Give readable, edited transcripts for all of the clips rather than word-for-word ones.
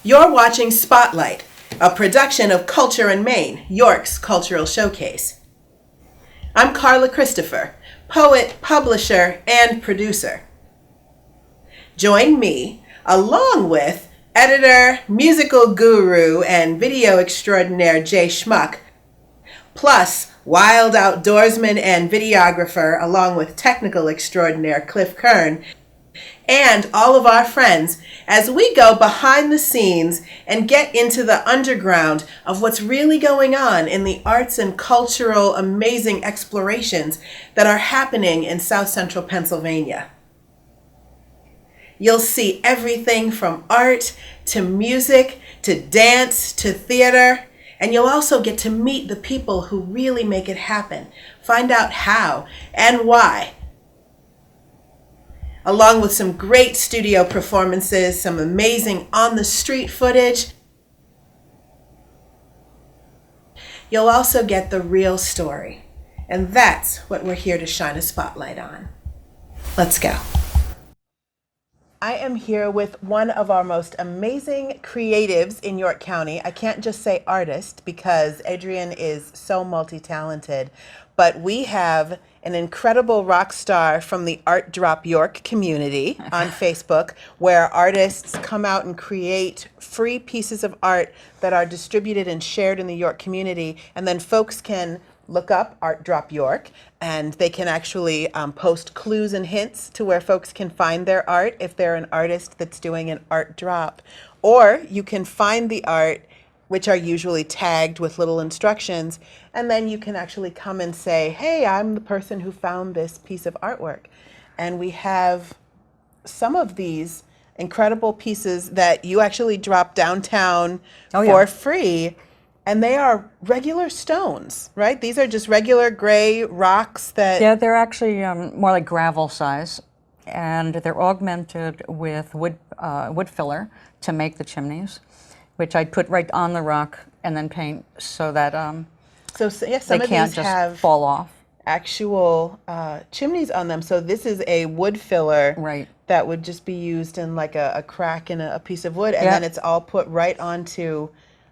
You're watching Spotlight, a production of Culture in Maine, York's cultural showcase. I'm Carla Christopher, poet, publisher, and producer. Join me, along with editor, musical guru, and video extraordinaire Jay Schmuck, plus wild outdoorsman and videographer, along with technical extraordinaire Cliff Kern, and all of our friends as we go behind the scenes and get into the underground of what's really going on in the arts and cultural amazing explorations that are happening in South Central Pennsylvania. You'll see everything from art to music to dance to theater, and you'll also get to meet the people who really make it happen, find out how and why, along with some great studio performances, some amazing on-the-street footage. You'll also get the real story, and that's what we're here to shine a spotlight on. Let's go. I am here with one of our most amazing creatives in York County. I can't just say artist because Adrienne is so multi-talented, but we have an incredible rock star from the Art Drop York community on Facebook, where artists come out and create free pieces of art that are distributed and shared in the York community, and then folks can look up Art Drop York, and they can actually post clues and hints to where folks can find their art if they're an artist that's doing an art drop. Or you can find the art, which are usually tagged with little instructions, and then you can actually come and say, hey, I'm the person who found this piece of artwork. And we have some of these incredible pieces that you actually drop downtown for free. And they are regular stones, right? These are just regular gray rocks that... Yeah, they're actually more like gravel size, and they're augmented with wood filler to make the chimneys, which I put right on the rock and then paint so that some they of can't these just have fall off. Actual chimneys on them. So this is a wood filler Right. that would just be used in like a crack in a piece of wood, and then it's all put right onto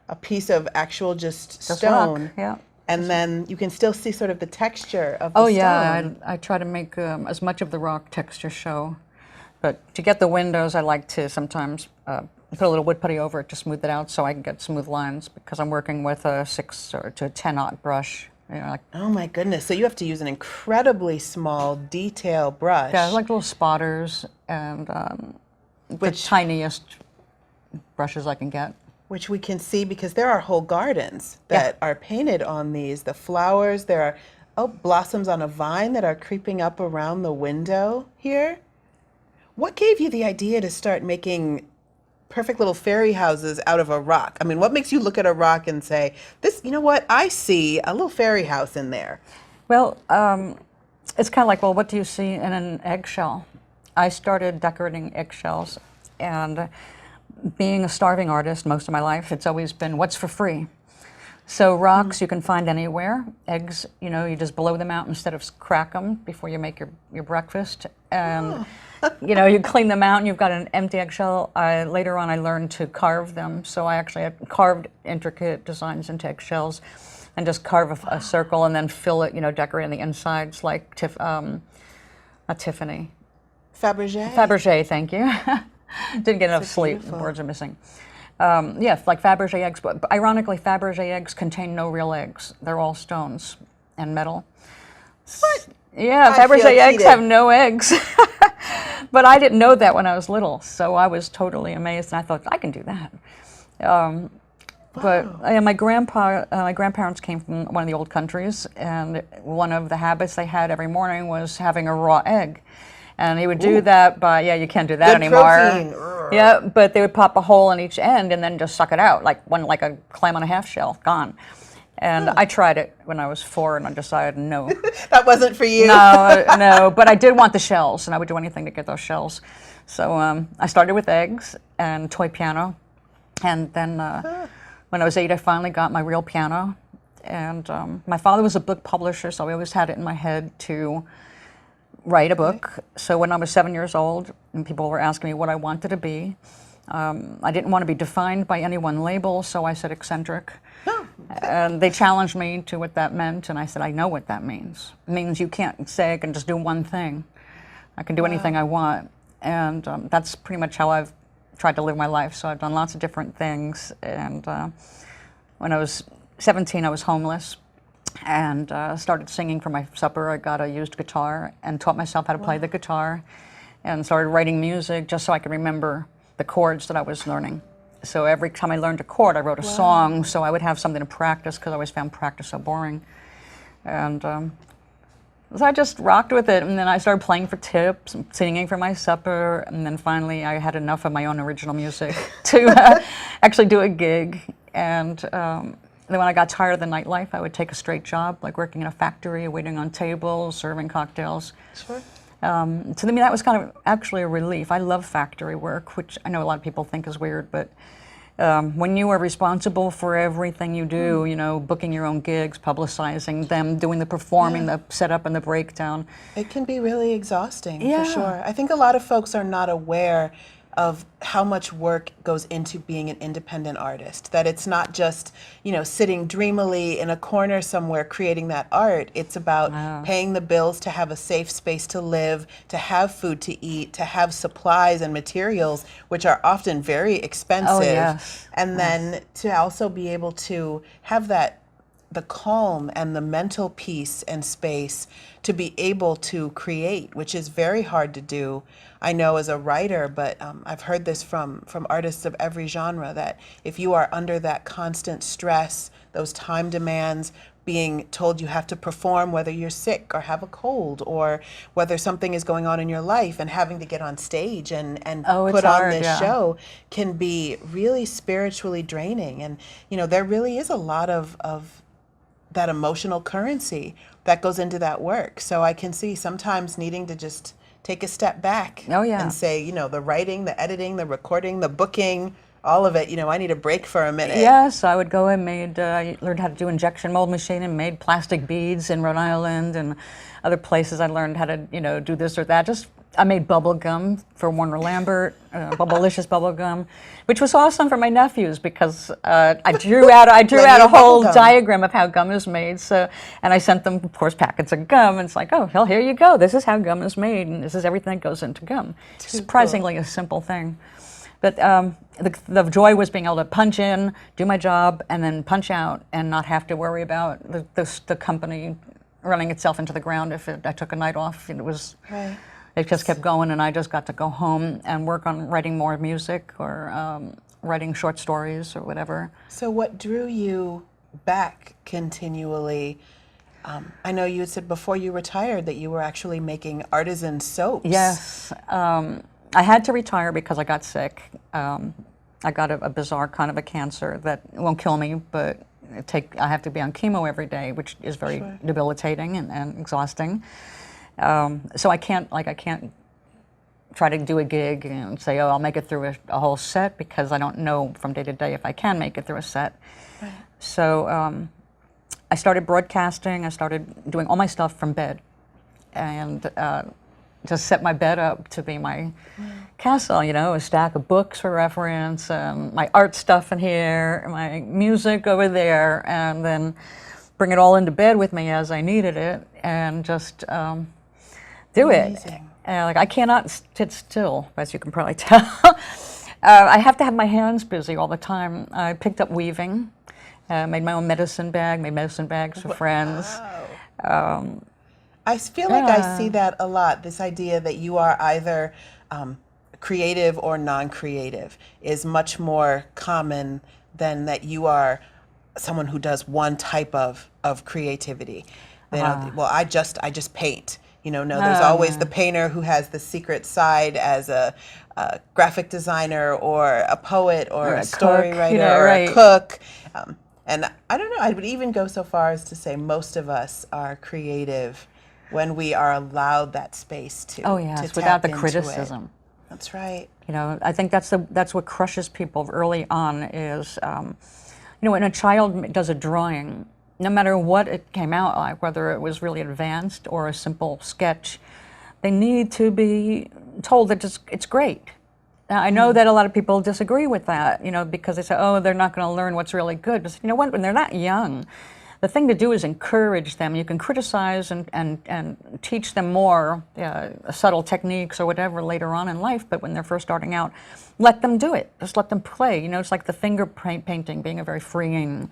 a piece of actual just stone. Rock, yeah. And then you can still see sort of the texture of the stone. Oh yeah, I try to make as much of the rock texture show. But to get the windows, I like to sometimes put a little wood putty over it to smooth it out so I can get smooth lines, because I'm working with a 6 or to 10-aught brush. You know, like, oh my goodness, so you have to use an incredibly small detail brush. yeah, like little spotters and the tiniest brushes I can get. Which we can see because there are whole gardens that are painted on these. The flowers, there are blossoms on a vine that are creeping up around the window here. What gave you the idea to start making perfect little fairy houses out of a rock? I mean, what makes you look at a rock and say, this, you know what, I see a little fairy house in there? Well, it's kind of like, well, what do you see in an eggshell? I started decorating eggshells, and being a starving artist most of my life, it's always been what's for free. So rocks you can find anywhere. Eggs, you know, you just blow them out instead of crack them before you make your breakfast. And, you know, you clean them out and you've got an empty eggshell. Later on I learned to carve them. So I actually had carved intricate designs into eggshells and just carve a circle and then fill it, you know, decorate on the insides like not Tiffany. Fabergé? Fabergé, thank you. Didn't get enough sleep. Beautiful. Words are missing. Yeah, like Fabergé eggs, but ironically, Fabergé eggs contain no real eggs. They're all stones and metal. What? Yeah, I Fabergé feel eggs cheated. have no eggs. But I didn't know that when I was little, so I was totally amazed, and I thought, I can do that. But my grandparents came from one of the old countries, and one of the habits they had every morning was having a raw egg. And he would do that by, you can't do that Good anymore. protein. Yeah, but they would pop a hole in each end and then just suck it out, like a clam on a half shell, gone. And I tried it when I was 4, and I decided no. That wasn't for you. No, but I did want the shells, and I would do anything to get those shells. So I started with eggs and toy piano, and then when I was 8, I finally got my real piano. And my father was a book publisher, so I always had it in my head to write a book. So when I was 7 years old and people were asking me what I wanted to be, I didn't want to be defined by any one label, so I said eccentric. Oh, And they challenged me to what that meant, and I said, I know what that means. It means you can't say I can just do one thing. I can do anything I want. And that's pretty much how I've tried to live my life. So I've done lots of different things. And when I was 17, I was homeless and started singing for my supper. I got a used guitar and taught myself how to play the guitar and started writing music just so I could remember the chords that I was learning. So every time I learned a chord, I wrote a song, so I would have something to practice because I always found practice so boring. And so I just rocked with it, and then I started playing for tips, singing for my supper, and then finally I had enough of my own original music to actually do a gig. And then when I got tired of the nightlife, I would take a straight job, like working in a factory, waiting on tables, serving cocktails. Sure. To me, that was kind of actually a relief. I love factory work, which I know a lot of people think is weird, but when you are responsible for everything you do, you know, booking your own gigs, publicizing them, doing the performing, the setup and the breakdown. It can be really exhausting, Yeah. for sure. I think a lot of folks are not aware of how much work goes into being an independent artist, that it's not just, you know, sitting dreamily in a corner somewhere creating that art. It's about paying the bills to have a safe space to live, to have food to eat, to have supplies and materials, which are often very expensive. Oh, yes. And then to also be able to have that the calm and the mental peace and space to be able to create, which is very hard to do. I know as a writer, but I've heard this from artists of every genre, that if you are under that constant stress, those time demands, being told you have to perform whether you're sick or have a cold or whether something is going on in your life, and having to get on stage and put on this show can be really spiritually draining. And, you know, there really is a lot of that emotional currency that goes into that work. So I can see sometimes needing to just take a step back and say, you know, the writing, the editing, the recording, the booking, all of it, you know, I need a break for a minute. Yes, I would go and I learned how to do injection mold machine and made plastic beads in Rhode Island and other places. I learned how to, you know, do this or that. I made bubble gum for Warner Lambert, Bubblicious bubble gum, which was awesome for my nephews because I drew out a whole diagram of how gum is made. So, and I sent them, of course, packets of gum. And it's like, oh, well, here you go. This is how gum is made, and this is everything that goes into gum. Surprisingly, a simple thing. But the joy was being able to punch in, do my job, and then punch out, and not have to worry about the company running itself into the ground if I took a night off. It was. Right. It just kept going, and I just got to go home and work on writing more music or writing short stories or whatever. So what drew you back continually? I know you had said before you retired that you were actually making artisan soaps. Yes. I had to retire because I got sick. I got a bizarre kind of a cancer that won't kill me, but I have to be on chemo every day, which is very debilitating and exhausting. So I can't try to do a gig and say, oh, I'll make it through a whole set, because I don't know from day to day if I can make it through a set. Right. So I started broadcasting. I started doing all my stuff from bed, and just set my bed up to be my castle, you know, a stack of books for reference, my art stuff in here, my music over there, and then bring it all into bed with me as I needed it, and just do it. Like I cannot sit still, as you can probably tell. I have to have my hands busy all the time. I picked up weaving, made my own medicine bag, made medicine bags for friends. I feel like I see that a lot, this idea that you are either creative or non-creative is much more common than that you are someone who does one type of creativity. They don't, well, I just paint. You know, no, there's always the painter who has the secret side as a graphic designer or a poet or a story writer or a cook. And I don't know, I would even go so far as to say most of us are creative when we are allowed that space to without the criticism. That's right. You know, I think that's what crushes people early on is, you know, when a child does a drawing, no matter what it came out like, whether it was really advanced or a simple sketch, they need to be told that it's great. Now, I know that a lot of people disagree with that, because they say, oh, they're not going to learn what's really good. But you know what? When they're that young, the thing to do is encourage them. You can criticize and teach them more subtle techniques or whatever later on in life, but when they're first starting out, let them do it. Just let them play. It's like the finger painting being a very freeing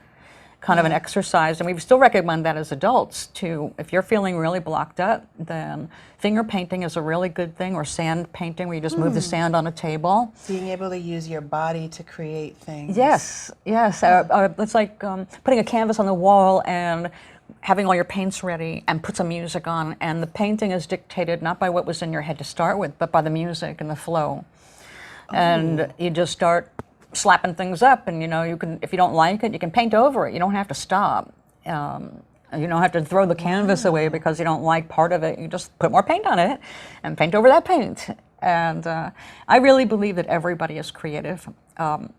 kind of an exercise, and we still recommend that as adults too. If you're feeling really blocked up, then finger painting is a really good thing, or sand painting, where you just move the sand on a table. Being able to use your body to create things. Yes. It's like putting a canvas on the wall and having all your paints ready and put some music on, and the painting is dictated not by what was in your head to start with, but by the music and the flow. And you just start slapping things up, and you can, if you don't like it, you can paint over it. You don't have to stop. You don't have to throw the canvas away because you don't like part of it. You just put more paint on it and paint over that paint. And I really believe that everybody is creative. A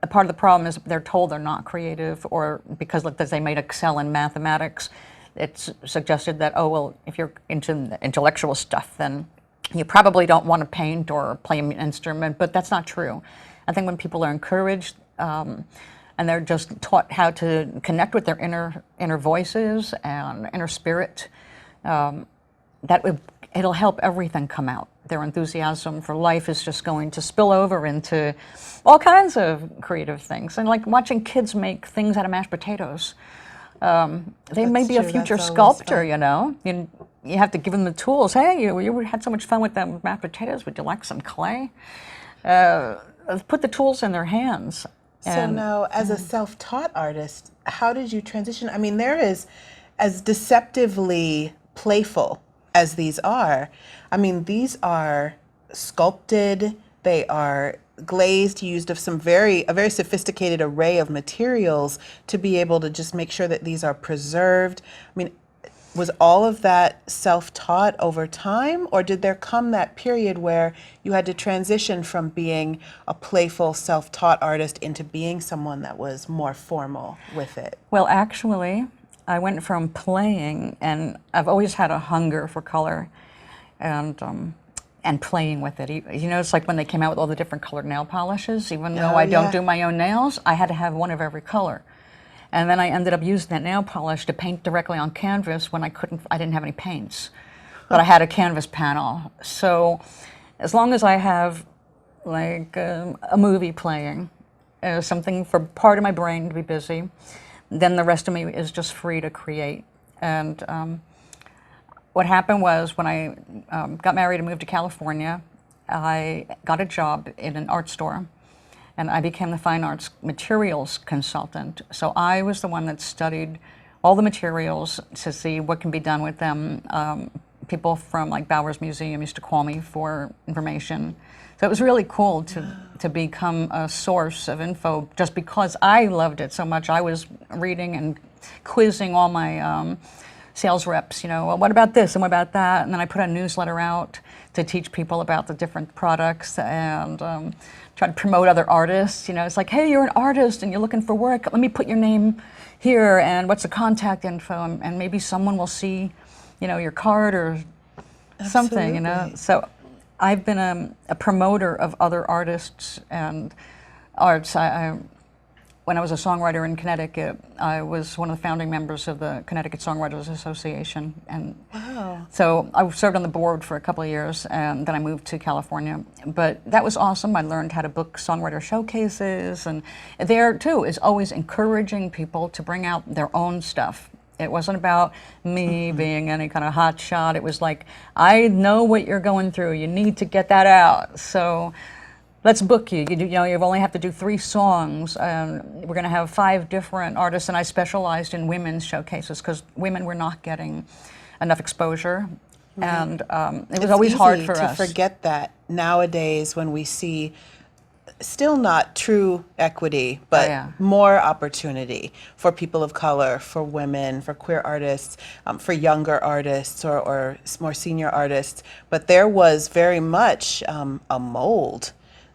part of the problem is they're told they're not creative, or because they might excel in mathematics, it's suggested that, oh, well, if you're into intellectual stuff, then you probably don't want to paint or play an instrument, but that's not true. I think when people are encouraged and they're just taught how to connect with their inner voices and inner spirit, it'll help everything come out. Their enthusiasm for life is just going to spill over into all kinds of creative things. And like watching kids make things out of mashed potatoes. They may be a future sculptor, You have to give them the tools. Hey, you had so much fun with them mashed potatoes. Would you like some clay? Put the tools in their hands. So now, as a self-taught artist, how did you transition? I mean, there is, as deceptively playful as these are, I mean, these are sculpted, they are glazed, used of a very sophisticated array of materials to be able to just make sure that these are preserved. I mean, was all of that self-taught over time, or did there come that period where you had to transition from being a playful, self-taught artist into being someone that was more formal with it? Well, actually, I went from playing, and I've always had a hunger for color, and playing with it. It's like when they came out with all the different colored nail polishes. Even though I don't do my own nails, I had to have one of every color. And then I ended up using that nail polish to paint directly on canvas when I didn't have any paints, but I had a canvas panel. So as long as I have like a movie playing, something for part of my brain to be busy, then the rest of me is just free to create. And what happened was when I got married and moved to California, I got a job in an art store. And I became the fine arts materials consultant. So I was the one that studied all the materials to see what can be done with them. People from like Bowers Museum used to call me for information. So it was really cool to become a source of info just because I loved it so much. I was reading and quizzing all my sales reps, well, what about this and what about that? And then I put a newsletter out to teach people about the different products and try to promote other artists. It's like, hey, you're an artist and you're looking for work. Let me put your name here and what's the contact info, and maybe someone will see, your card or something, So I've been a promoter of other artists and arts. When I was a songwriter in Connecticut, I was one of the founding members of the Connecticut Songwriters Association. And so I served on the board for a couple of years, and then I moved to California. But that was awesome. I learned how to book songwriter showcases. And there, too, is always encouraging people to bring out their own stuff. It wasn't about me being any kind of hot shot. It was like, I know what you're going through. You need to get that out. So let's book you. You only have to do 3 songs. We're going to have 5 different artists, and I specialized in women's showcases because women were not getting enough exposure, and it was always hard for us. It's easy to forget that nowadays when we see still not true equity, but more opportunity for people of color, for women, for queer artists, for younger artists or more senior artists. But there was very much a mold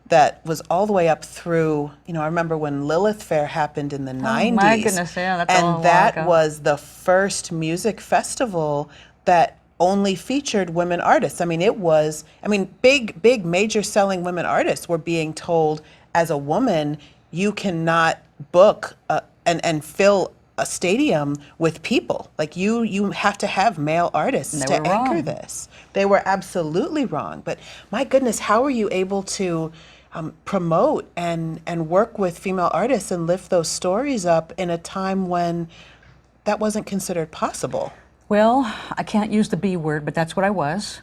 that was all the way up through, I remember when Lilith Fair happened in the 90s. My goodness, yeah, that's and that was the first music festival that only featured women artists. I mean, it was, I mean, big major selling women artists were being told, as a woman, you cannot book and fill a stadium with people. Like you have to have male artists to anchor this. They were absolutely wrong. But my goodness, how are you able to promote and work with female artists and lift those stories up in a time when that wasn't considered possible? Well, I can't use the B word, but that's what I was.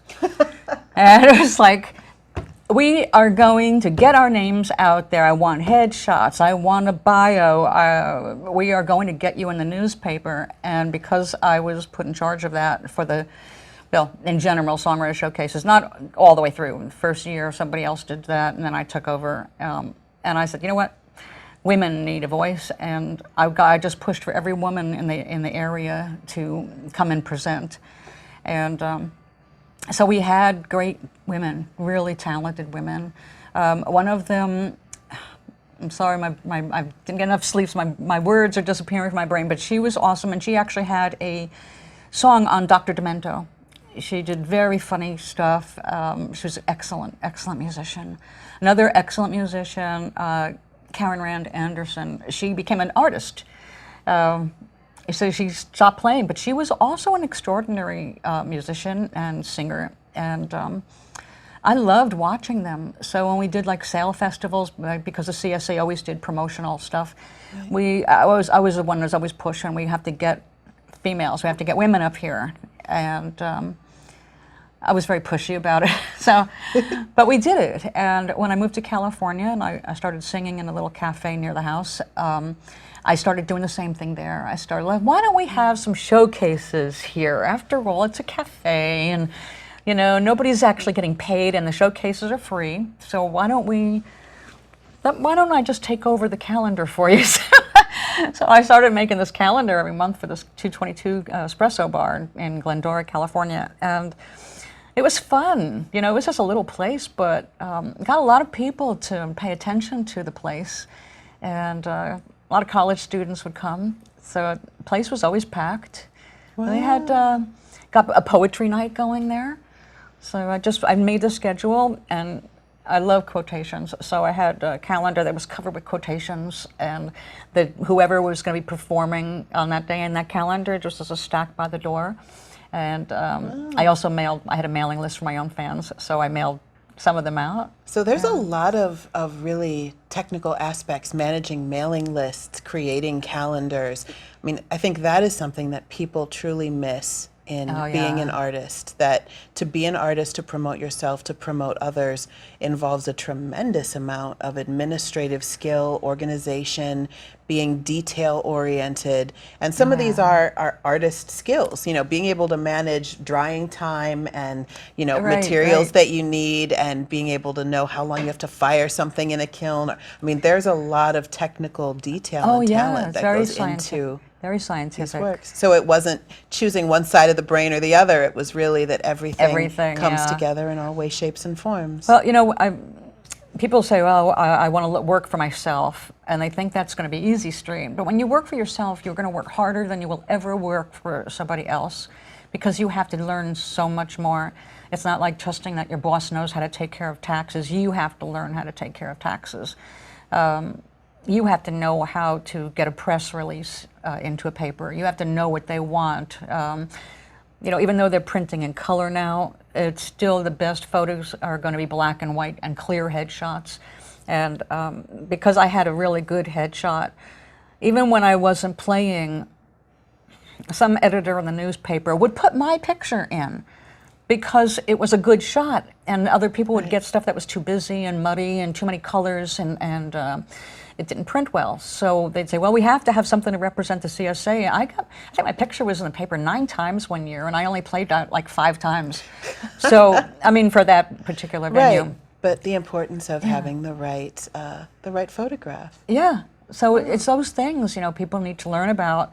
And it was like, we are going to get our names out there. I want headshots. I want a bio. We are going to get you in the newspaper. And because I was put in charge of that for the, well, in general, songwriter showcases, not all the way through. The first year, somebody else did that, and then I took over. And I said, you know what? Women need a voice, and I just pushed for every woman in the area to come and present. And so we had great women, really talented women. One of them, I'm sorry, I didn't get enough sleep, so my words are disappearing from my brain, but she was awesome, and she actually had a song on Dr. Demento. She did very funny stuff. She was an excellent musician. Another excellent musician, Karen Rand Anderson, she became an artist. So she stopped playing, but she was also an extraordinary musician and singer, and I loved watching them. So when we did like sale festivals, because the CSA always did promotional stuff, I was the one who was always pushing, we have to get females, we have to get women up here, and I was very pushy about it. So, but we did it. And when I moved to California and I started singing in a little cafe near the house, I started doing the same thing there. I started like, why don't we have some showcases here? After all, it's a cafe, and you know, nobody's actually getting paid, and the showcases are free. So why don't I just take over the calendar for you? So I started making this calendar every month for this 222 espresso bar in Glendora, California, and it was fun. You know, it was just a little place, but got a lot of people to pay attention to the place, and a lot of college students would come. So the place was always packed. Wow. They had got a poetry night going there. So I made the schedule, and I love quotations. So I had a calendar that was covered with quotations, and whoever was going to be performing on that day in that calendar just as a stack by the door. And I also I had a mailing list for my own fans, so I mailed some of them out. So there's a lot of really technical aspects, managing mailing lists, creating calendars. I mean, I think that is something that people truly miss in being an artist, that to be an artist, to promote yourself, to promote others, involves a tremendous amount of administrative skill, organization, being detail-oriented. And some of these are artist skills, you know, being able to manage drying time and, you know, materials that you need, and being able to know how long you have to fire something in a kiln. I mean, there's a lot of technical detail and talent that goes into very scientific works. So it wasn't choosing one side of the brain or the other. It was really that everything comes together in all ways, shapes, and forms. Well, you know, people say, well, I want to work for myself, and they think that's going to be easy stream. But when you work for yourself, you're going to work harder than you will ever work for somebody else, because you have to learn so much more. It's not like trusting that your boss knows how to take care of taxes. You have to learn how to take care of taxes. You have to know how to get a press release into a paper. You have to know what they want. You know, even though they're printing in color now, it's still the best photos are going to be black and white and clear headshots. And because I had a really good headshot, even when I wasn't playing, some editor in the newspaper would put my picture in because it was a good shot, and other people would get stuff that was too busy and muddy and too many colors, and it didn't print well. So they'd say, well, we have to have something to represent the CSA. I think my picture was in the paper 9 times one year, and I only played that like 5 times. So, I mean, for that particular venue. Right, but the importance of having the right photograph. Yeah, so it's those things, you know, people need to learn about.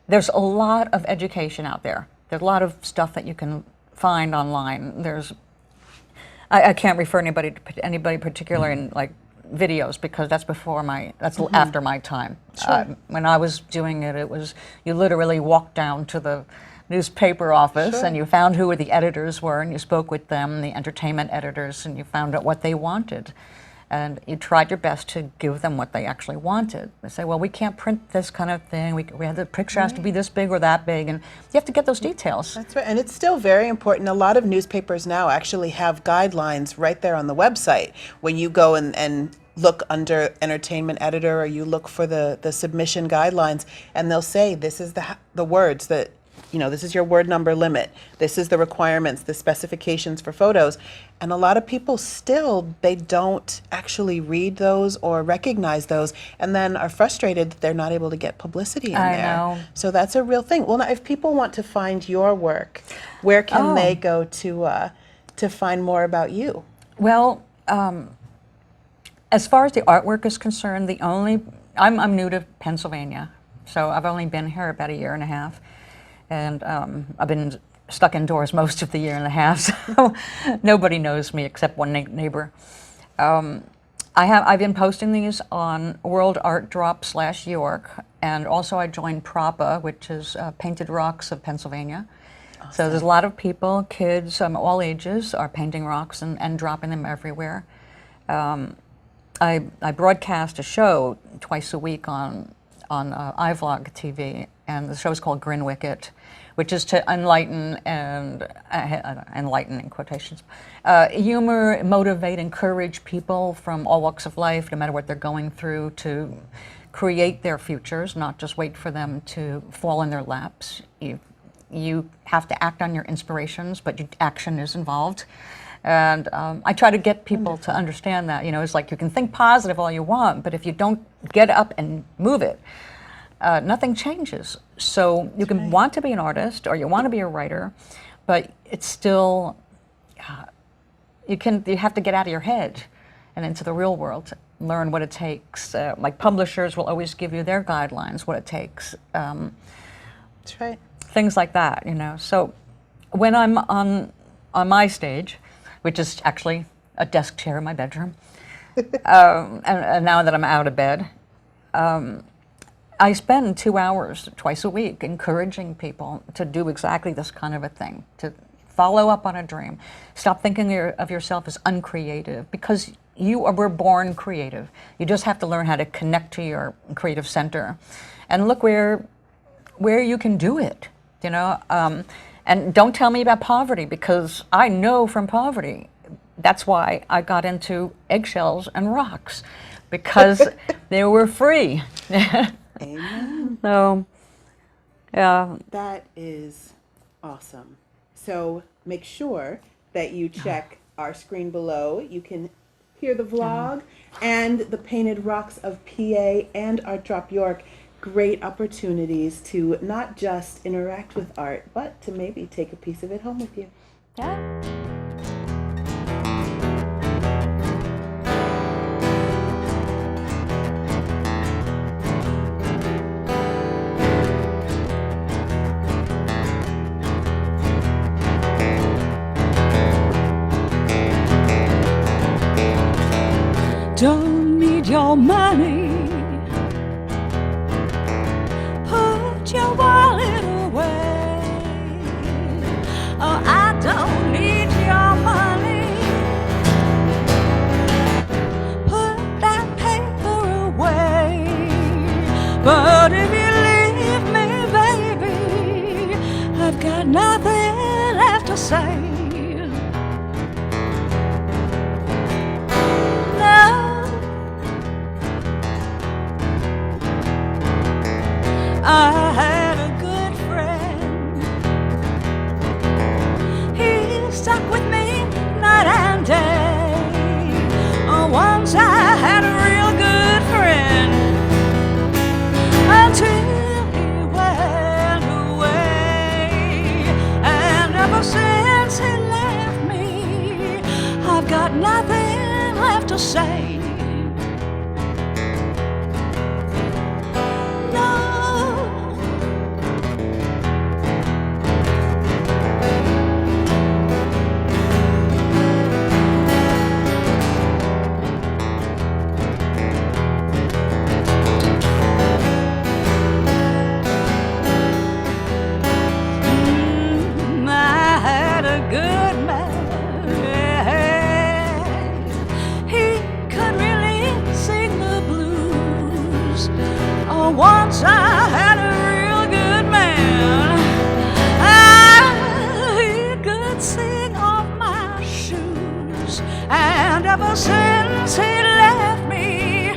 There's a lot of education out there. There's a lot of stuff that you can find online. I can't refer to anybody particular in like videos, because that's after my time. Sure. When I was doing it, it was, you literally walk down to the newspaper office, Sure. and you found who the editors were, and you spoke with them, the entertainment editors, and you found out what they wanted. And you tried your best to give them what they actually wanted. They say, well, we can't print this kind of thing. We have the picture has to be this big or that big, and you have to get those details. That's right, and it's still very important. A lot of newspapers now actually have guidelines right there on the website. When you go and look under entertainment editor, or you look for the submission guidelines, and they'll say this is the words that, this is your word number limit. This is the requirements, the specifications for photos. And a lot of people still, they don't actually read those or recognize those, and then are frustrated that they're not able to get publicity in I there. know. So that's a real thing. Well, now, if people want to find your work, where can they go to find more about you? Well, as far as the artwork is concerned, I'm new to Pennsylvania, so I've only been here about a year and a half, and I've been stuck indoors most of the year and a half, so nobody knows me except one neighbor. I've been posting these on World Art Drop /York, and also I joined PROPA, which is Painted Rocks of Pennsylvania. Awesome. So there's a lot of people, kids, all ages, are painting rocks and dropping them everywhere. I broadcast a show twice a week on iVlog TV, and the show is called Grinwicket, which is to enlighten and enlighten in quotations, humor, motivate, encourage people from all walks of life, no matter what they're going through, to create their futures, not just wait for them to fall in their laps. You have to act on your inspirations, but action is involved. And I try to get people to understand that, it's like you can think positive all you want, but if you don't get up and move it, nothing changes. So you can want to be an artist or you want to be a writer, but it's still, you have to get out of your head and into the real world, learn what it takes. Like publishers will always give you their guidelines, what it takes. That's right. Things like that, So when I'm on my stage, which is actually a desk chair in my bedroom, and now that I'm out of bed, I spend 2 hours twice a week encouraging people to do exactly this kind of a thing, to follow up on a dream. Stop thinking of yourself as uncreative, because we're born creative. You just have to learn how to connect to your creative center and look where you can do it, and don't tell me about poverty, because I know from poverty. That's why I got into eggshells and rocks, because they were free. Amen. So, yeah. That is awesome. So make sure that you check our screen below. You can hear the vlog and the Painted Rocks of PA and Art Drop York. Great opportunities to not just interact with art, but to maybe take a piece of it home with you. Yeah. Don't need your money. Put your wallet away. Oh, I don't need your money. Put that paper away. But if you leave me, baby, I've got nothing left to say. I had a good friend. He stuck with me night and day. Oh, once I had a real good friend, until he went away. And ever since he left me, I've got nothing left to say. Oh, once I had a real good man. He could sing off my shoes, and ever since he left me,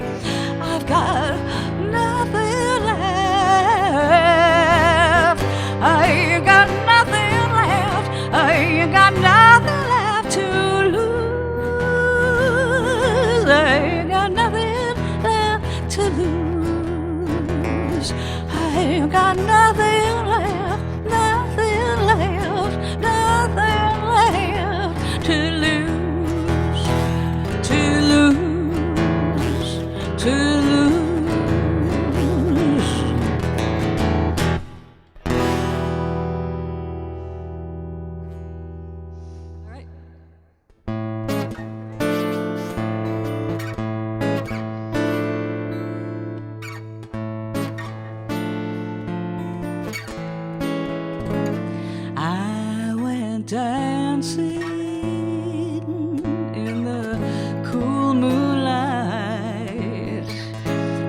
I've got nothing left. I ain't got nothing left. I ain't got nothing left to lose. I ain't got nothing left to lose. I ain't got nothing left, nothing left, nothing left to lose, to lose, to lose. All right. I went dancing in the cool moonlight.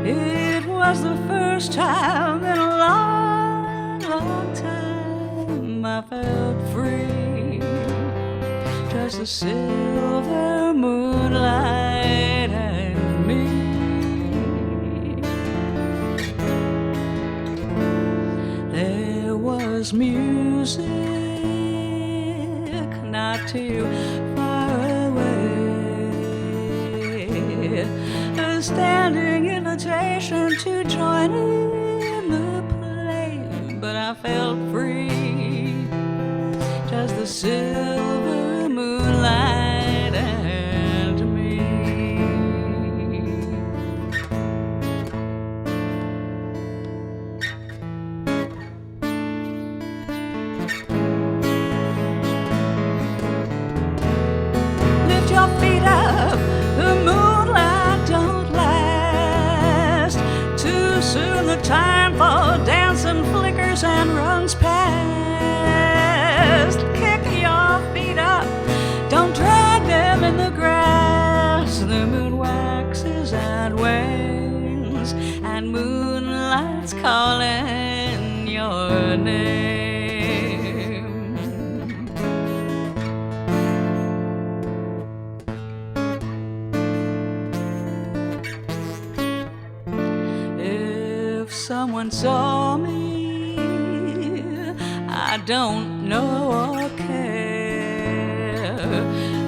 It was the first time in a long, long time I felt free. Just the silver moonlight and me. There was music not too far away, a standing invitation to join in the play, but I felt free, just the silver moonlight and me. Lift your feet up, the moonlight don't last. Too soon the time for dancing flickers and runs past. Kick your feet up, don't drag them in the grass. The moon waxes and wanes, and moonlight's calling your name. If someone saw me, I don't know or care.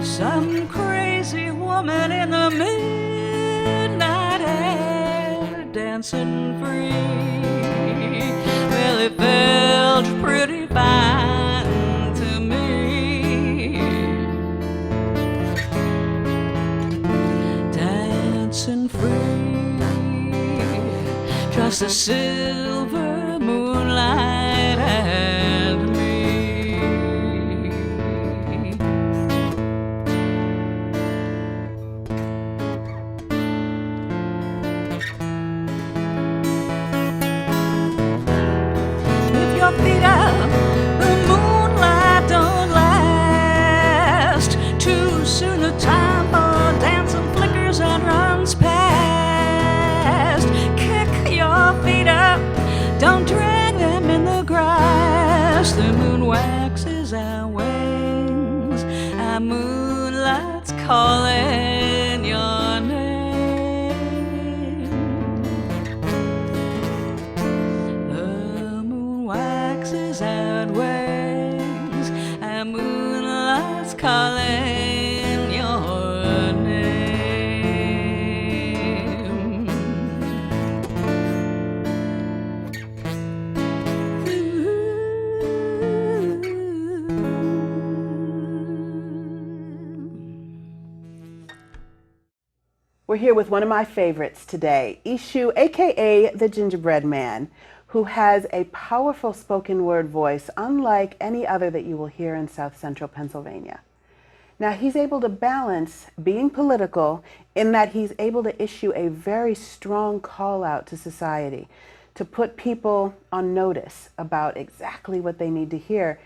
Some crazy woman in the midnight air, dancing free. Well, it felt pretty fine to me. Dancing free, just the silver moonlight and me. Lift your feet up, the moonlight don't last. Too soon the time for dancing flickers and runs past. Kick your feet up, don't drag them in the grass. The moon waxes and wanes, and moonlight's calling your name. The moon waxes and wanes, and moonlight's calling your name. We're here with one of my favorites today, Eshu, aka the Gingerbread Man, who has a powerful spoken word voice unlike any other that you will hear in South Central Pennsylvania. Now, he's able to balance being political in that he's able to issue a very strong call out to society to put people on notice about exactly what they need to hear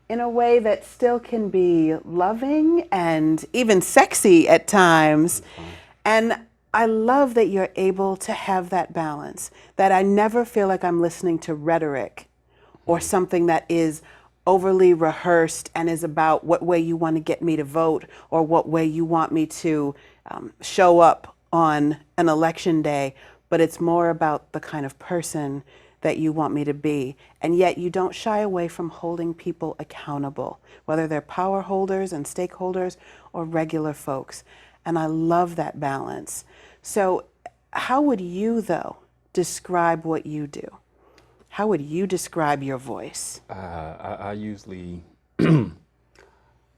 in a way that still can be loving and even sexy at times. And I love that you're able to have that balance, that I never feel like I'm listening to rhetoric or something that is overly rehearsed and is about what way you want to get me to vote or what way you want me to show up on an election day, but it's more about the kind of person that you want me to be. And yet you don't shy away from holding people accountable, whether they're power holders and stakeholders or regular folks. And I love that balance. So how would you, though, describe what you do? How would you describe your voice? I usually,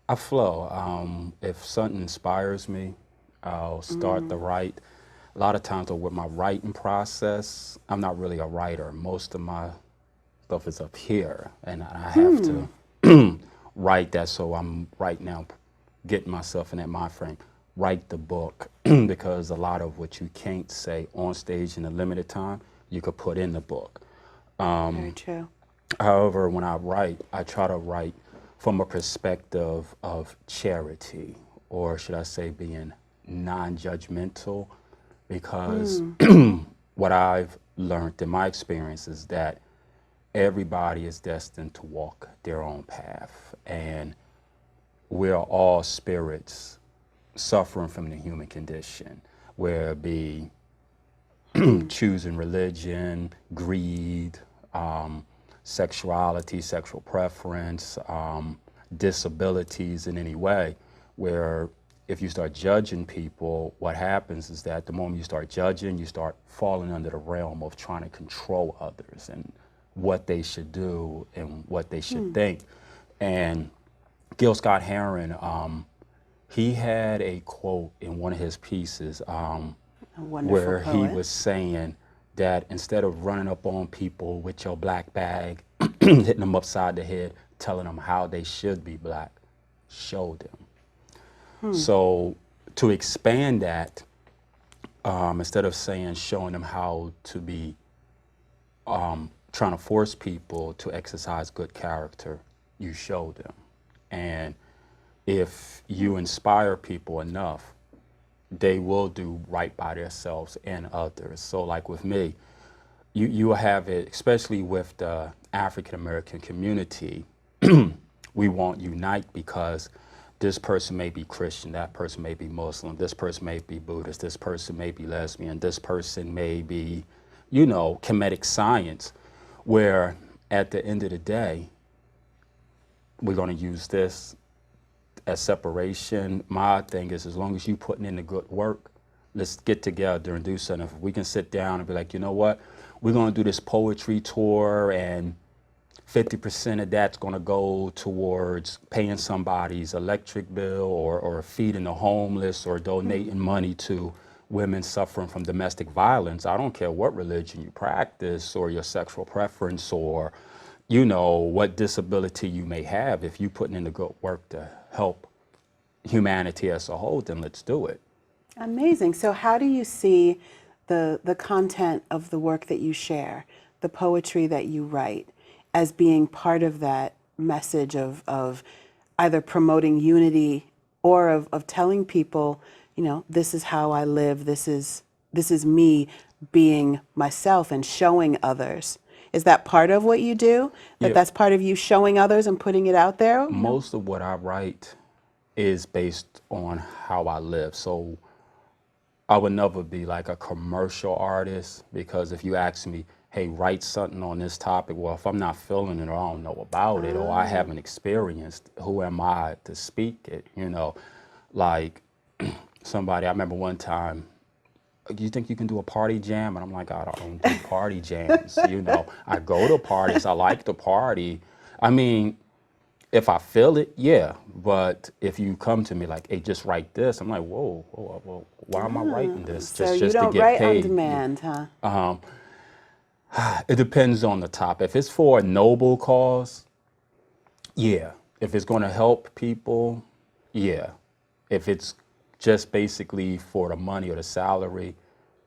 I flow. If something inspires me, I'll start to write. A lot of times with my writing process, I'm not really a writer. Most of my stuff is up here, and I have to write that, so I'm right now getting myself in that mind frame. Write the book, because a lot of what you can't say on stage in a limited time, you could put in the book. Very true. However, when I write, I try to write from a perspective of charity, or should I say being non-judgmental, because what I've learned in my experience is that everybody is destined to walk their own path, and we're all spirits suffering from the human condition, where it be choosing religion, greed, sexuality, sexual preference, disabilities in any way, where if you start judging people, what happens is that the moment you start judging, you start falling under the realm of trying to control others and what they should do and what they should think. And Gil Scott-Heron, he had a quote in one of his pieces where he was saying that instead of running up on people with your black bag, hitting them upside the head, telling them how they should be black, show them. So to expand that, instead of saying showing them how to be, trying to force people to exercise good character, you show them. And if you inspire people enough, they will do right by themselves and others. So like with me, you have it, especially with the African American community, we won't unite because this person may be Christian, that person may be Muslim, this person may be Buddhist, this person may be lesbian, this person may be, you know, comedic science, where at the end of the day, we're gonna use this as separation. My thing is, as long as you putting in the good work, let's get together and do something. If we can sit down and be like, you know what, we're gonna do this poetry tour and 50% of that's gonna go towards paying somebody's electric bill or feeding the homeless or donating money to women suffering from domestic violence. I don't care what religion you practice or your sexual preference or, you know, what disability you may have. If you putting in the good work to help humanity as a whole, then let's do it. Amazing. So how do you see the content of the work that you share, the poetry that you write, as being part of that message of either promoting unity or of telling people, you know, this is how I live, this is me being myself and showing others? Is that part of what you do? That's part of you showing others and putting it out there? Most of what I write is based on how I live. So I would never be like a commercial artist, because if you ask me, hey, write something on this topic, well, if I'm not feeling it or I don't know about it or I haven't experienced, who am I to speak it? You know, like somebody, I remember one time, do you think you can do a party jam? And I'm like, I don't do party jams. You know, I go to parties, I like to party. I mean, if I feel it, yeah. But if you come to me like, hey, just write this, I'm like, whoa, why am I writing this? So you just don't to get write paid. on demand, huh? It depends on the topic. If it's for a noble cause, yeah. If it's going to help people, yeah. If it's just basically for the money or the salary,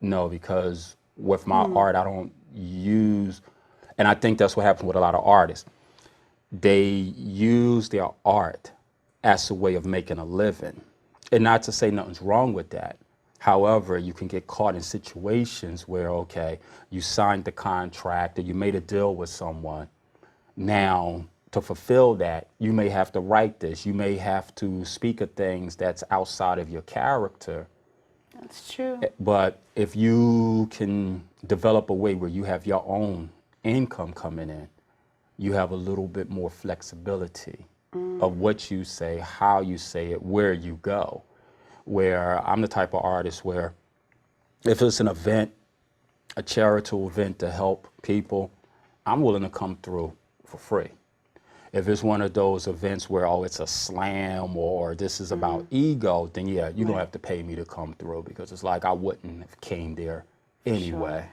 no, because with my art, I don't use, and I think that's what happens with a lot of artists. They use their art as a way of making a living. And not to say nothing's wrong with that. However, you can get caught in situations where, okay, you signed the contract or you made a deal with someone. Now, to fulfill that, you may have to write this. You may have to speak of things that's outside of your character. That's true. But if you can develop a way where you have your own income coming in, you have a little bit more flexibility of what you say, how you say it, where you go. Where I'm the type of artist where if it's an event, a charitable event to help people, I'm willing to come through for free. If it's one of those events where, oh, it's a slam or this is about ego, then yeah, you're gonna have to pay me to come through, because it's like I wouldn't have came there anyway.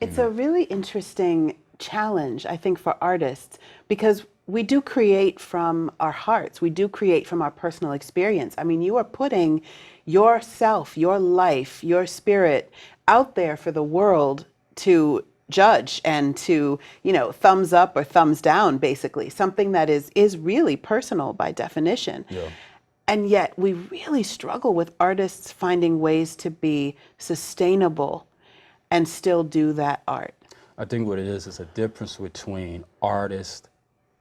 It's a really interesting challenge, I think, for artists, because we do create from our hearts. We do create from our personal experience. I mean, you are putting yourself, your life, your spirit out there for the world to judge and to, you know, thumbs up or thumbs down, basically, something that is really personal by definition. Yeah. And yet we really struggle with artists finding ways to be sustainable and still do that art. I think what it is a difference between artists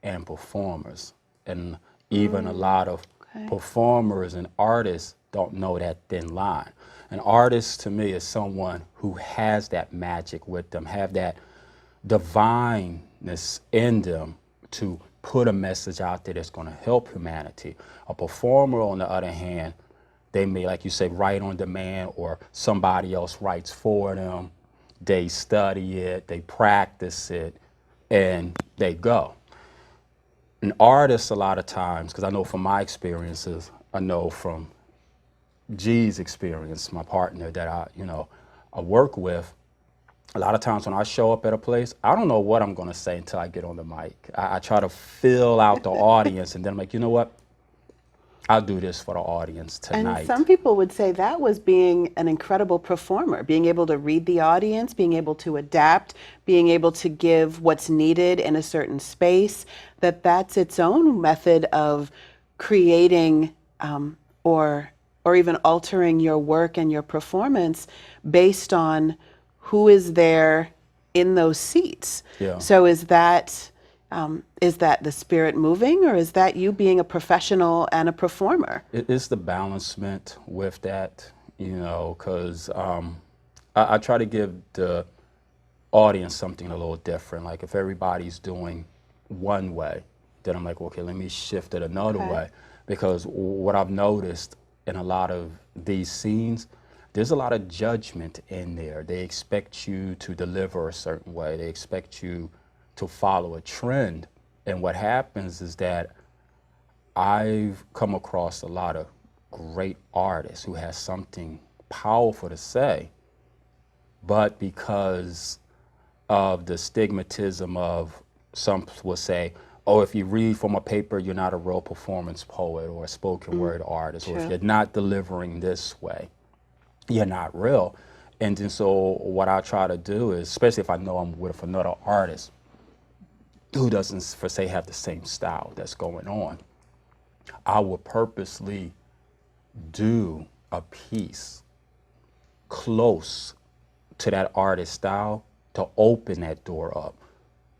and performers. And even a lot of performers and artists don't know that thin line. An artist to me is someone who has that magic with them, have that divineness in them to put a message out there that's going to help humanity. A performer, on the other hand, they may, like you say, write on demand, or somebody else writes for them. They study it, they practice it, and they go. An artist, a lot of times, because I know from my experiences, I know from G's experience, my partner that I work with, a lot of times when I show up at a place, I don't know what I'm going to say until I get on the mic. I try to fill out the audience, and then I'm like, you know what? I'll do this for the audience tonight. And some people would say that was being an incredible performer, being able to read the audience, being able to adapt, being able to give what's needed in a certain space, that's its own method of creating or even altering your work and your performance based on who is there in those seats. Yeah. So is that the spirit moving, or is that you being a professional and a performer? It's the balancement with that, because I try to give the audience something a little different. Like if everybody's doing one way, then I'm like, okay, let me shift it another way. Because what I've noticed in a lot of these scenes, there's a lot of judgment in there. They expect you to deliver a certain way. They expect you to follow a trend. And what happens is that I've come across a lot of great artists who has something powerful to say, but because of the stigmatism of, some will say, oh, if you read from a paper, you're not a real performance poet or a spoken word artist, or if you're not delivering this way, you're not real. And then so what I try to do is, especially if I know I'm with another artist who doesn't, per se, have the same style that's going on, I will purposely do a piece close to that artist's style to open that door up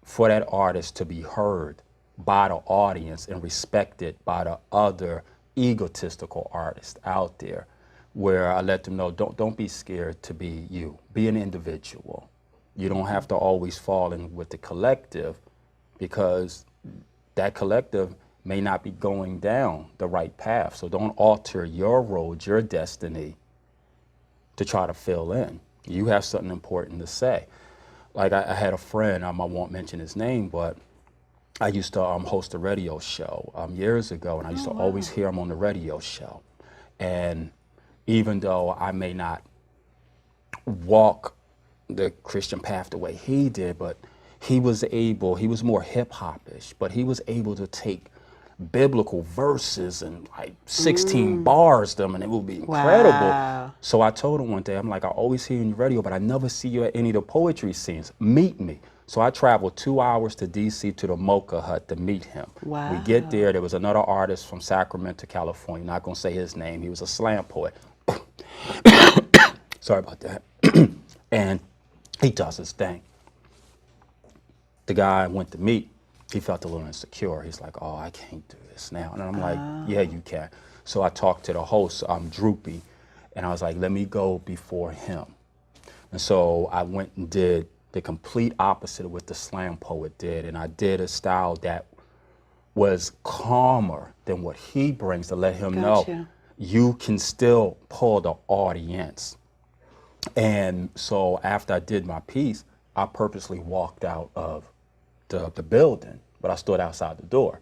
for that artist to be heard by the audience and respected by the other egotistical artists out there, where I let them know, don't be scared to be you. Be an individual. You don't have to always fall in with the collective, because that collective may not be going down the right path. So don't alter your road, your destiny, to try to fill in. You have something important to say. Like I had a friend, I won't mention his name, but I used to host a radio show years ago, and I used to always hear him on the radio show. And even though I may not walk the Christian path the way he did, but he was more hip-hop-ish, but he was able to take biblical verses and like 16 bars them, and it would be incredible. Wow. So I told him one day, I'm like, I always hear you on your radio, but I never see you at any of the poetry scenes. Meet me. So I traveled 2 hours to DC to the Mocha Hut to meet him. Wow. We get there was another artist from Sacramento, California, not gonna say his name, he was a slam poet. Sorry about that. And he does his thing. The guy I went to meet, he felt a little insecure. He's like, oh, I can't do this now. And I'm like, yeah, you can. So I talked to the host, Droopy, and I was like, let me go before him. And so I went and did the complete opposite of what the slam poet did. And I did a style that was calmer than what he brings to let him know you can still pull the audience. And so after I did my piece, I purposely walked out of the building, but I stood outside the door.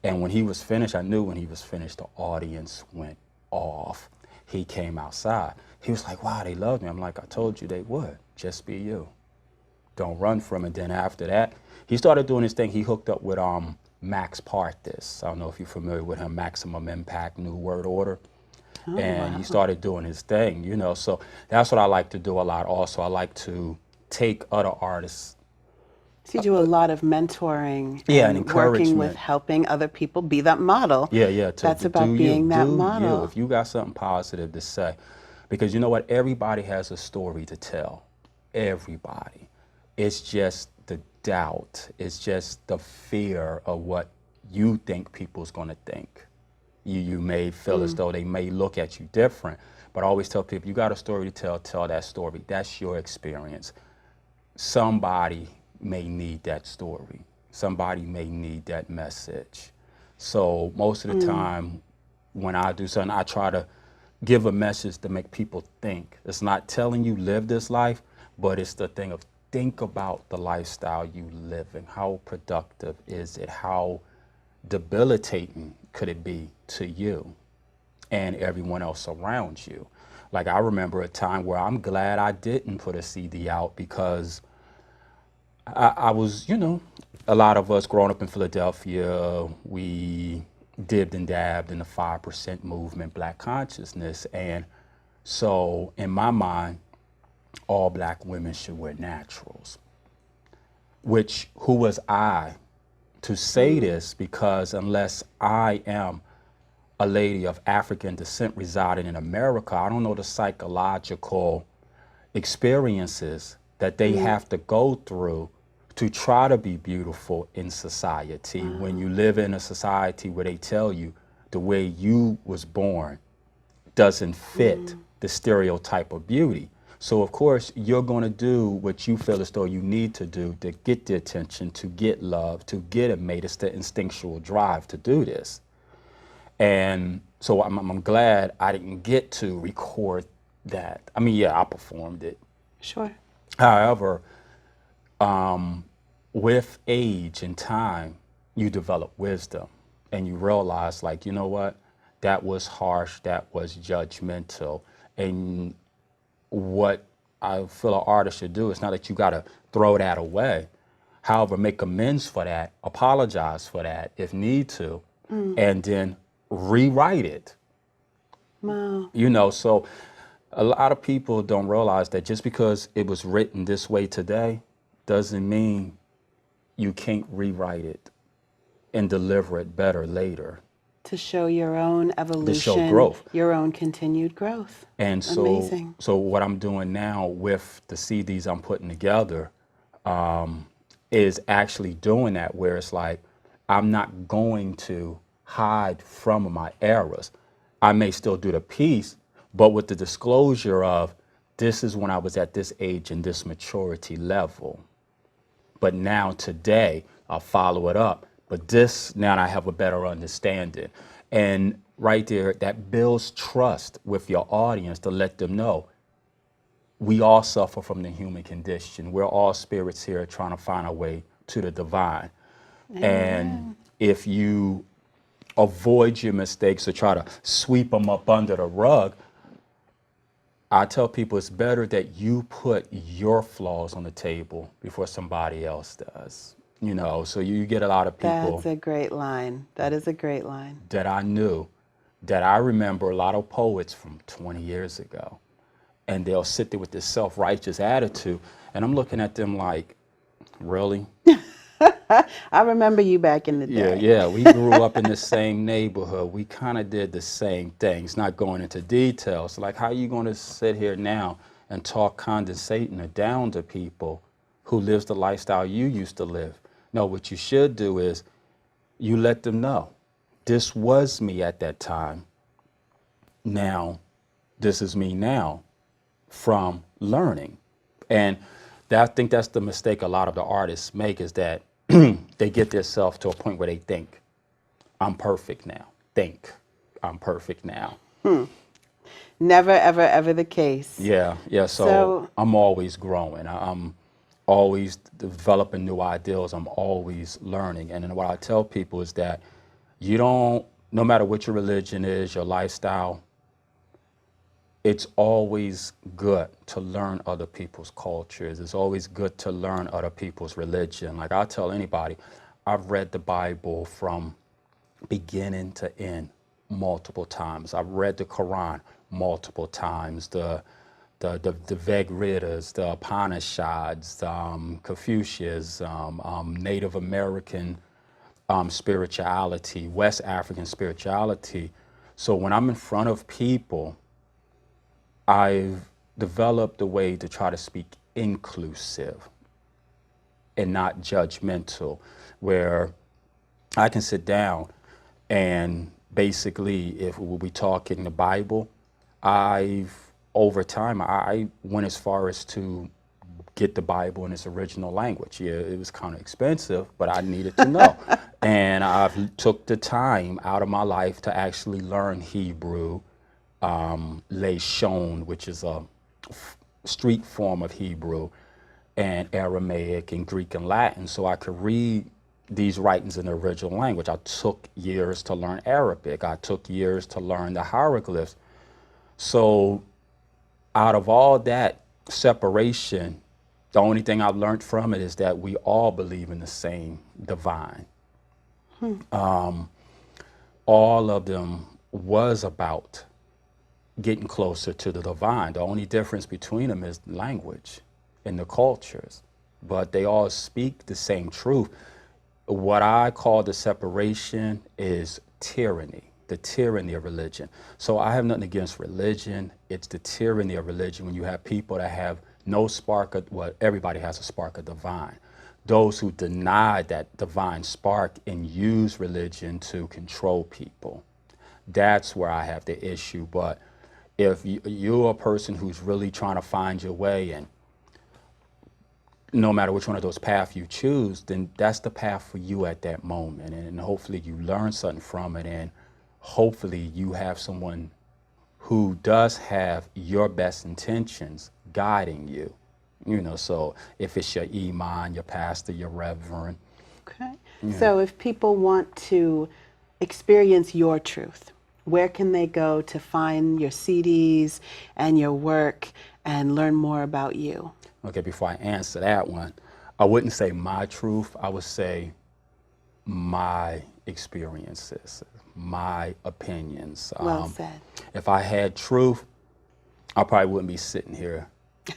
And when he was finished, I knew when he was finished, the audience went off. He came outside. He was like, wow, they love me. I'm like, I told you they would. Just be you. Don't run from it. Then after that, he started doing his thing. He hooked up with Max Partis. I don't know if you're familiar with him, Maximum Impact, New World Order. And he started doing his thing, you know. So that's what I like to do a lot also. I like to take other artists. So you do a lot of mentoring and and working encouragement. with helping other people be that model. Yeah. That's about being that model. If you got something positive to say. Because you know what? Everybody has a story to tell. Everybody. It's just the doubt. It's just the fear of what you think people's going to think. You may feel as though they may look at you different. But I always tell people, you got a story to tell that story. That's your experience. Somebody may need that story. Somebody may need that message. So most of the time when I do something, I try to give a message to make people think. It's not telling you live this life, but it's the thing of think about the lifestyle you live in. How productive is it? How debilitating could it be to you and everyone else around you? Like I remember a time where I'm glad I didn't put a CD out because I was, you know, a lot of us growing up in Philadelphia, we dibbed and dabbed in the 5% movement, Black consciousness. And so in my mind, all Black women should wear naturals, which who was I to say this? Because unless I am a lady of African descent residing in America, I don't know the psychological experiences that they have to go through to try to be beautiful in society when you live in a society where they tell you the way you was born doesn't fit the stereotype of beauty. So of course you're going to do what you feel as though you need to do to get the attention, to get love, to get a mate. It's the instinctual drive to do this. And so I'm glad I didn't get to record that. I mean, yeah, I performed it. Sure. However, with age and time, you develop wisdom and you realize, like, you know what, that was harsh, that was judgmental. And what I feel an artist should do is not that you got to throw that away. However, make amends for that, apologize for that if need to, and then rewrite it. Wow. You know, so a lot of people don't realize that just because it was written this way today doesn't mean you can't rewrite it and deliver it better later. To show your own evolution, To show growth. your own continued growth. And so, Amazing. so what I'm doing now with the CDs I'm putting together is actually doing that, where it's like, I'm not going to hide from my eras. I may still do the piece, but with the disclosure of, this is when I was at this age and this maturity level. But now today, I'll follow it up. But this, now I have a better understanding. And right there, that builds trust with your audience to let them know we all suffer from the human condition. We're all spirits here trying to find our way to the divine. And if you avoid your mistakes or try to sweep them up under the rug, I tell people it's better that you put your flaws on the table before somebody else does. You know, so you get a lot of people. That's a great line. That is a great line. That I knew, that I remember a lot of poets from 20 years ago, and they'll sit there with this self-righteous attitude, and I'm looking at them like, really? I remember you back in the Yeah, day. yeah. We grew up in the same neighborhood. We kind of did the same things, not going into details. Like, how you going to sit here now and talk condescending or down to people who lives the lifestyle you used to live? No, what you should do is you let them know, this was me at that time. Now, this is me now from learning. And I think that's the mistake a lot of the artists make, is that they get themselves to a point where they think, I'm perfect now. Think, I'm perfect now. Never, ever, ever the case. Yeah, yeah. So, So- I'm always growing. I'm always developing new ideals. I'm always learning. And then what I tell people is that you don't, no matter what your religion is, your lifestyle, it's always good to learn other people's cultures. It's always good to learn other people's religion. Like, I tell anybody, I've read the Bible from beginning to end multiple times. I've read the Quran multiple times. The Vedas, the Upanishads, Confucius, Native American spirituality, West African spirituality. So when I'm in front of people, I've developed a way to try to speak inclusive and not judgmental, where I can sit down and basically, if we talk in the Bible, over time, I went as far as to get the Bible in its original language. Yeah, it was kind of expensive, but I needed to know. And I've took the time out of my life to actually learn Hebrew, Lashon, which is a street form of Hebrew, and Aramaic and Greek and Latin, so I could read these writings in the original language. I took years to learn Arabic. I took years to learn the hieroglyphs. So out of all that separation, the only thing I've learned from it is that we all believe in the same divine. All of them was about getting closer to the divine. The only difference between them is language and the cultures, but they all speak the same truth. What I call the separation is tyranny, the tyranny of religion. So I have nothing against religion. It's the tyranny of religion when you have people that have no spark of, well, everybody has a spark of divine. Those who deny that divine spark and use religion to control people. That's where I have the issue. But if you're a person who's really trying to find your way, and no matter which one of those paths you choose, then that's the path for you at that moment. And hopefully you learn something from it, and hopefully you have someone who does have your best intentions guiding you. You know, so if it's your imam, your pastor, your reverend. Okay. So if people want to experience your truth, where can they go to find your CDs and your work and learn more about you? Okay, before I answer that one, I wouldn't say my truth. I would say my experiences, my opinions. Well said. If I had truth, I probably wouldn't be sitting here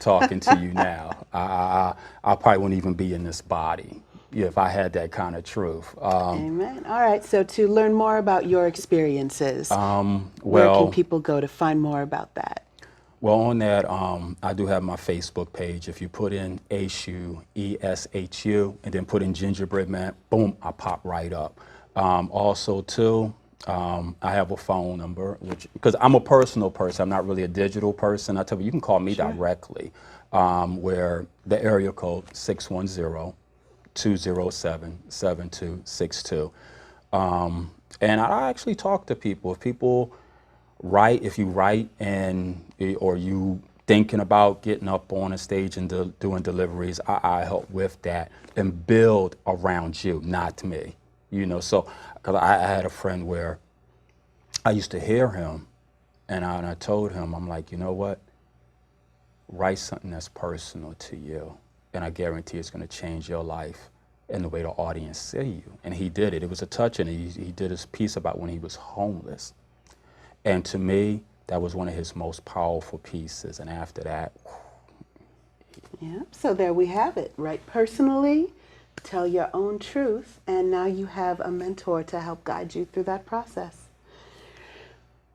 talking to you now. I probably wouldn't even be in this body, yeah, if I had that kind of truth. Amen. All right. So to learn more about your experiences, where well, can people go to find more about that? Well, on that, I do have my Facebook page. If you put in Eshu, E-S-H-U, and then put in Gingerbread Man, boom, I pop right up. Also, too, I have a phone number, which, because I'm a personal person, I'm not really a digital person. I tell you, you can call me directly, where the area code 610-207-7262. And I actually talk to people. If people write, if you write and, or you thinking about getting up on a stage and doing deliveries, I help with that and build around you, not me. You know, so, because I had a friend where I used to hear him, and I told him, I'm like, you know what? Write something that's personal to you, and I guarantee it's going to change your life and the way the audience see you. And he did it. It was a touching. He did his piece about when he was homeless. And to me, that was one of his most powerful pieces. And after that, Yeah. So there we have it. Write personally, tell your own truth, and now you have a mentor to help guide you through that process.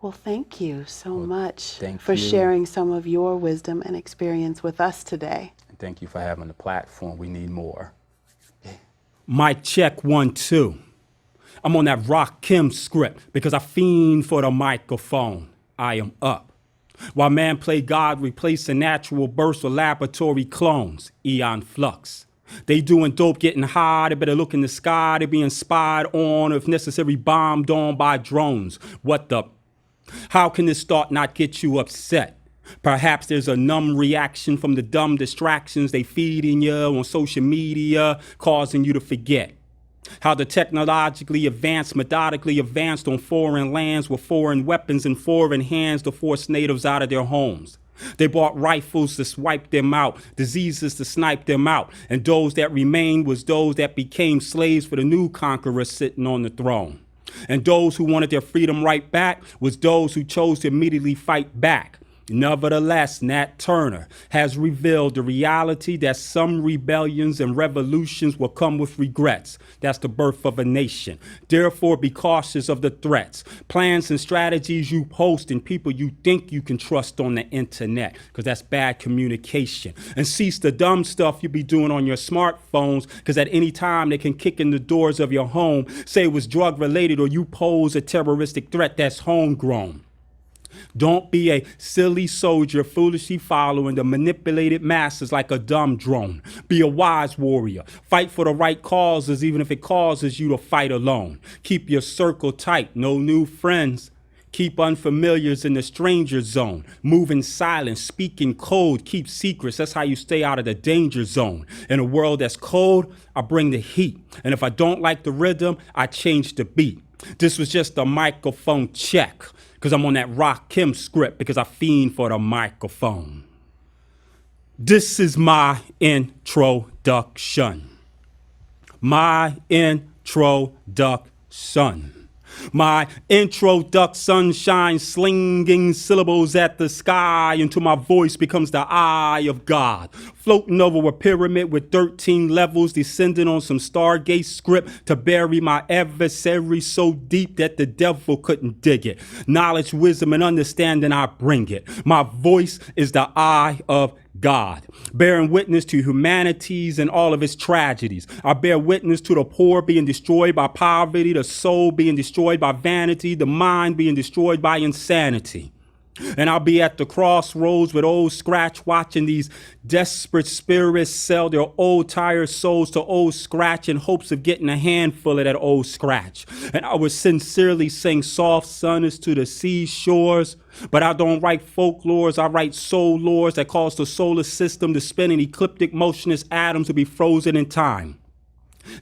Well, thank you so much for sharing some of your wisdom and experience with us today. And thank you for having the platform. We need more. Mic check 1, 2. I'm on that Rakim script because I fiend for the microphone. I am up. While man play God, replacing natural births with laboratory clones. Eon flux. They doing dope, getting high. They better look in the sky. They being spied on, if necessary, bombed on by drones. What the? How can this thought not get you upset? Perhaps there's a numb reaction from the dumb distractions they feeding you on social media, causing you to forget how the technologically advanced, methodically advanced on foreign lands with foreign weapons in foreign hands to force natives out of their homes. They bought rifles to swipe them out, diseases to snipe them out, and those that remained was those that became slaves for the new conqueror sitting on the throne. And those who wanted their freedom right back was those who chose to immediately fight back. Nevertheless, Nat Turner has revealed the reality that some rebellions and revolutions will come with regrets. That's the birth of a nation. Therefore, be cautious of the threats, plans and strategies you post and people you think you can trust on the internet, because that's bad communication. And cease the dumb stuff you be doing on your smartphones, because at any time they can kick in the doors of your home, say it was drug related or you pose a terroristic threat that's homegrown. Don't be a silly soldier foolishly following the manipulated masses like a dumb drone. Be a wise warrior. Fight for the right causes even if it causes you to fight alone. Keep your circle tight. No new friends. Keep unfamiliars in the stranger zone. Move in silence. Speak in code. Keep secrets. That's how you stay out of the danger zone. In a world that's cold, I bring the heat. And if I don't like the rhythm, I change the beat. This was just a microphone check. Because I'm on that Rakim script because I fiend for the microphone. This is my introduction. My introduction. My introduction shines slinging syllables at the sky until my voice becomes the eye of God. Floating over a pyramid with 13 levels, descending on some Stargate script to bury my adversary so deep that the devil couldn't dig it. Knowledge, wisdom, and understanding, I bring it. My voice is the eye of God, bearing witness to humanities and all of its tragedies. I bear witness to the poor being destroyed by poverty, the soul being destroyed by vanity, the mind being destroyed by insanity. And I'll be at the crossroads with old Scratch watching these desperate spirits sell their old tired souls to old Scratch in hopes of getting a handful of that old Scratch. And I would sincerely sing soft sonnets to the seashores. But I don't write folklores, I write soul lores that cause the solar system to spin in ecliptic motionless atoms to be frozen in time.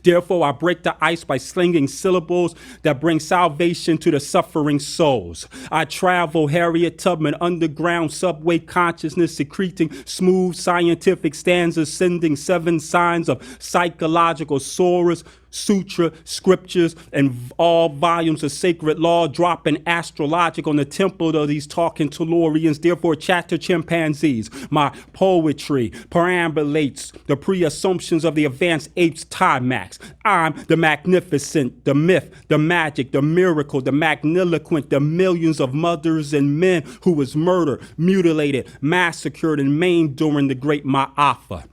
Therefore, I break the ice by slinging syllables that bring salvation to the suffering souls. I travel Harriet Tubman underground subway consciousness, secreting smooth scientific stanzas, sending 7 signs of psychological sorrows, sutra, scriptures, and all volumes of sacred law, dropping astrologic on the temple of these talking Tellurians, therefore chatter chimpanzees. My poetry perambulates the pre-assumptions of the advanced apes Timax. I'm the magnificent, the myth, the magic, the miracle, the magniloquent, the millions of mothers and men who was murdered, mutilated, massacred, and maimed during the Great Ma'afa.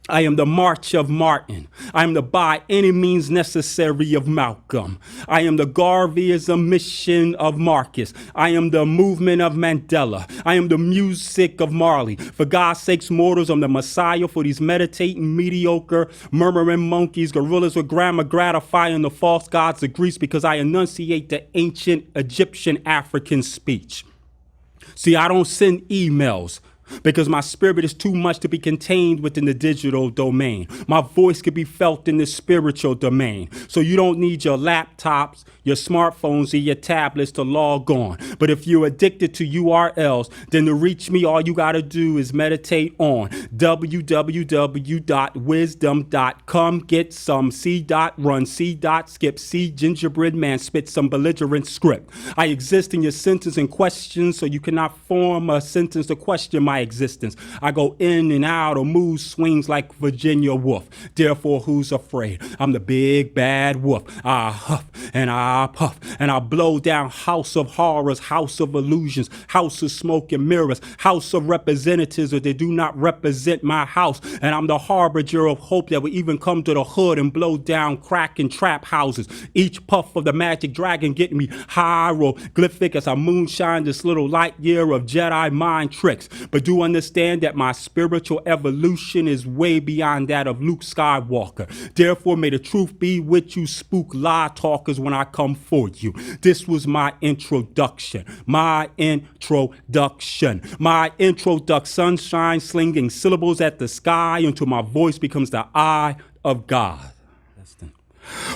I am the March of Martin. I am the by any means necessary of Malcolm. I am the Garveyism mission of Marcus. I am the movement of Mandela. I am the music of Marley. For God's sakes, mortals, I'm the Messiah for these meditating, mediocre, murmuring monkeys, gorillas with grammar gratifying the false gods of Greece because I enunciate the ancient Egyptian African speech. See, I don't send emails because my spirit is too much to be contained within the digital domain. My voice can be felt in the spiritual domain. So you don't need your laptops, your smartphones, or your tablets to log on. But if you're addicted to URLs, then to reach me, all you gotta do is meditate on www.wisdom.com. Get some C.run, C.skip, C gingerbread man spit some belligerent script. I exist in your sentence and questions, so you cannot form a sentence to question my my existence. I go in and out of mood swings like Virginia Woolf. Therefore, who's afraid? I'm the big bad wolf. I huff and I puff and I blow down house of horrors, house of illusions, house of smoke and mirrors, house of representatives that they do not represent my house. And I'm the harbinger of hope that will even come to the hood and blow down crack and trap houses. Each puff of the magic dragon getting me hieroglyphic as I moonshine this little light year of Jedi mind tricks. But do understand that my spiritual evolution is way beyond that of Luke Skywalker. Therefore, may the truth be with you, spook lie talkers, when I come for you. This was my introduction. My introduction. Sunshine slinging syllables at the sky until my voice becomes the eye of God.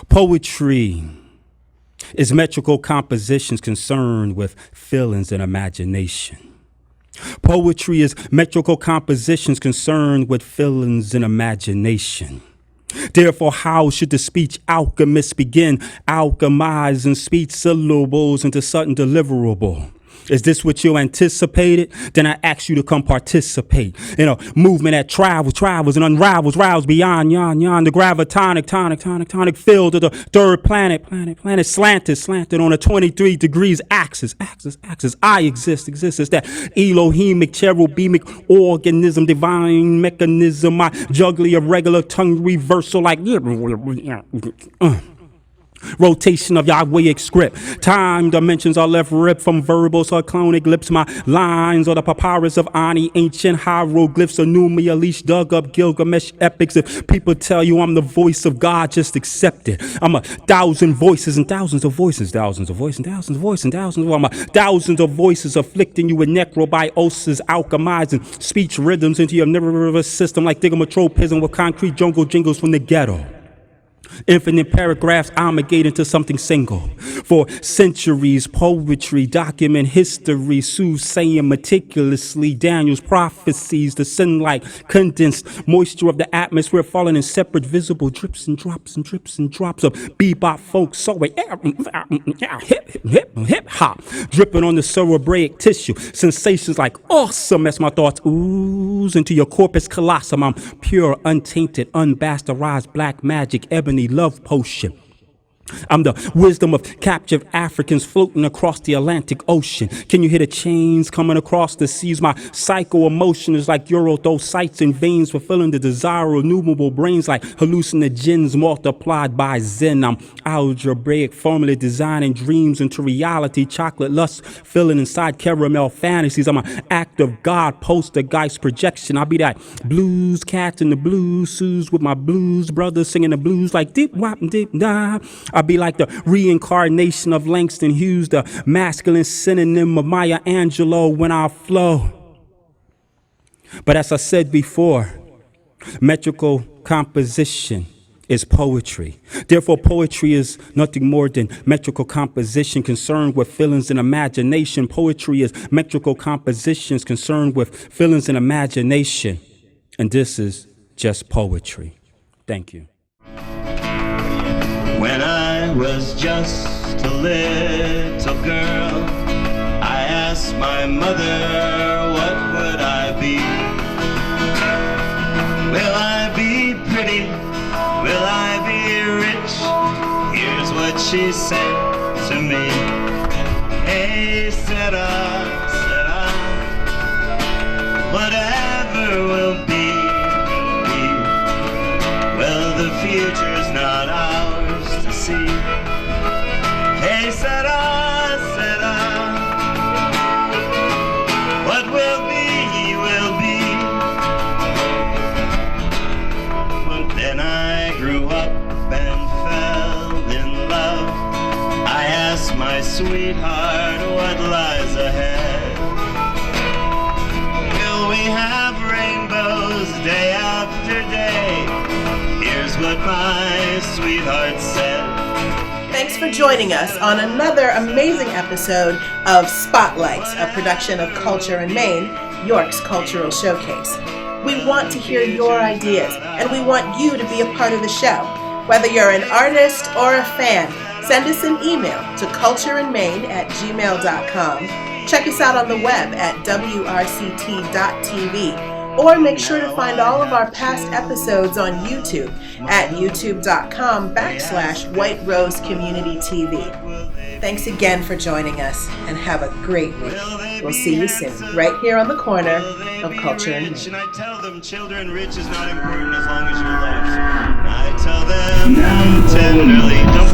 Poetry is metrical compositions concerned with feelings and imagination. Poetry is metrical compositions concerned with feelings and imagination. Therefore, how should the speech alchemist begin alchemizing speech syllables into something deliverable? Is this what you anticipated? Then I ask you to come participate in a movement that travels and unravels, riles beyond the gravitonic field of the third planet slanted on a 23 degrees axis. I exist. It's that Elohimic, cherubic organism, divine mechanism, my juggly irregular tongue reversal like rotation of Yahwehic script. Time dimensions are left ripped from verbal cyclonic lips. My lines are the papyrus of Ani, ancient hieroglyphs, Anumia, leash dug up Gilgamesh epics. If people tell you I'm the voice of God, just accept it. I'm a thousand voices and thousands of voices, thousands of voices and thousands of voices and thousands of I'm a thousands of voices afflicting you with necrobiosis, alchemizing speech rhythms into your nervous system like thigmotropism with concrete jungle jingles from the ghetto. Infinite paragraphs amalgate into something single. For centuries, poetry, document history, soothsaying meticulously Daniel's prophecies, the sunlight, condensed moisture of the atmosphere falling in separate visible drips and drops and drips and drops of bebop folk, soul, hip hop, dripping on the cerebraic tissue. Sensations like awesome as my thoughts ooze into your corpus callosum. I'm pure, untainted, unbastardized black magic, ebony love potion. I'm the wisdom of captured Africans floating across the Atlantic Ocean. Can you hear the chains coming across the seas? My psycho-emotion is like urethocytes and veins fulfilling the desire of innumerable brains like hallucinogens multiplied by Zen. I'm algebraic formula designing dreams into reality, chocolate lust filling inside caramel fantasies. I'm an act of God, poltergeist projection. I'll be that blues cat in the blues shoes with my blues brothers singing the blues like dip wop and dip da. I'll be like the reincarnation of Langston Hughes, the masculine synonym of Maya Angelou when I flow. But as I said before, metrical composition is poetry. Therefore, poetry is nothing more than metrical composition concerned with feelings and imagination. Poetry is metrical compositions concerned with feelings and imagination. And this is just poetry. Thank you. When I was just a little girl, I asked my mother, what would I be? Will I be pretty? Will I be rich? Here's what she said to me. Hey, said I, whatever will be, will be. Well, the future's not ours to see. Hey, said I, what will be, will be. But then I grew up and fell in love. I asked my sweetheart what lies ahead. Will we have rainbows day after day? Here's what my sweetheart said. Thanks for joining us on another amazing episode of Spotlight, a production of Culture in Maine, York's cultural showcase. We want to hear your ideas, and we want you to be a part of the show. Whether you're an artist or a fan, Send us an email to cultureandmaine@gmail.com. Check us out on the web at wrct.tv. Or make sure to find all of our past episodes on YouTube at youtube.com/White Rose Community TV. Thanks again for joining us and have a great week. We'll see you soon, right here on the corner of Culture and Maine. I tell them children rich is not important as long as you're loved. I tell them tenderly, don't